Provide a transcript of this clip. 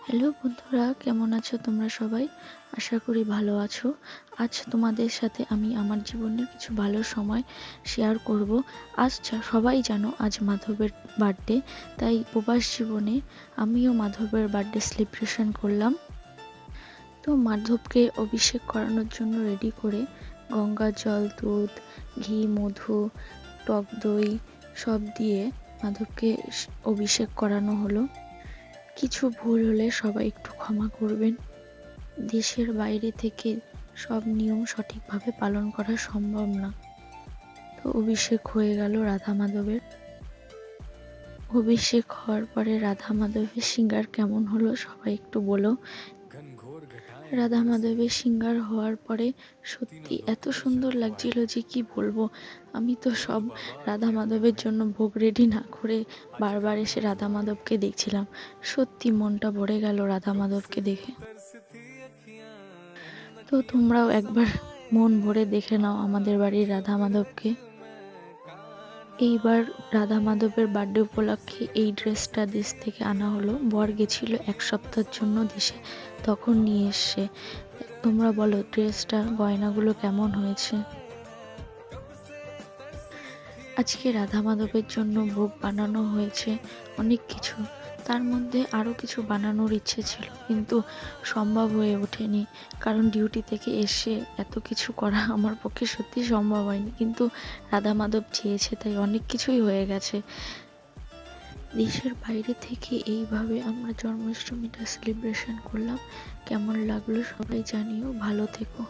Hello বন্ধুরা, কেমন আছো তোমরা সবাই? আশা করি ভালো আছো। আজ তোমাদের সাথে আমি আমার জীবনের কিছু ভালো সময় শেয়ার করব। আজ সবাই জানো আজ মাধবের বার্থডে, তাই প্রবাস জীবনে আমিও মাধবের বার্থডে সেলিব্রেশন করলাম। তো মাধবকে অভিষেক করানোর জন্য রেডি করে গঙ্গার জল, দুধ, ঘি, মধু, টক দই সব দিয়ে মাধবকে অভিষেক করানো হলো। কিছু ভুল হলে সবাই একটু ক্ষমা করবেন। দেশের বাইরে থেকে সব নিয়ম সঠিকভাবে পালন করা সম্ভব না। তো অভিষেক হয়ে গেল রাধা মাধবের। অভিষেক হওয়ার পরে রাধা মাধবের সিঙ্গার কেমন হলো সবাই একটু বলো। রাধা মাধবের সিঙ্গার হওয়ার পরে সত্যি এত সুন্দর লাগছিল যে কি বলবো। আমি তো সব রাধা মাধবের জন্য ভোগ রেডি না করে বারবার এসে রাধা মাধবকে দেখছিলাম। সত্যি মনটা ভরে গেল রাধা মাধবকে দেখে। তো তোমরাও একবার মন ভরে দেখে নাও আমাদের বাড়ির রাধা মাধবকে। এইবার রাধা মাধবের বার্থডে উপলক্ষে এই ড্রেসটা দেশ থেকে আনা হলো। বর গেছিল 1 সপ্তাহের জন্য দেশে, তখন নিয়ে এসছে। তোমরা বলো ড্রেসটা, গয়নাগুলো কেমন হয়েছে? আজকে রাধা মাধবের জন্য ভোগ বানানো হয়েছে অনেক কিছু। তার মধ্যে আরও কিছু বানানোর ইচ্ছে ছিল, কিন্তু সম্ভব হয়ে ওঠেনি। কারণ ডিউটি থেকে এসে এত কিছু করা আমার পক্ষে সত্যি সম্ভব হয়নি, কিন্তু রাধা মাধব চেয়েছে তাই অনেক কিছুই হয়ে গেছে। দেশের বাইরে থেকে এইভাবে আমরা জন্মাষ্টমীটা সেলিব্রেশন করলাম। কেমন লাগলো সবাই জানিও। ভালো থেকো।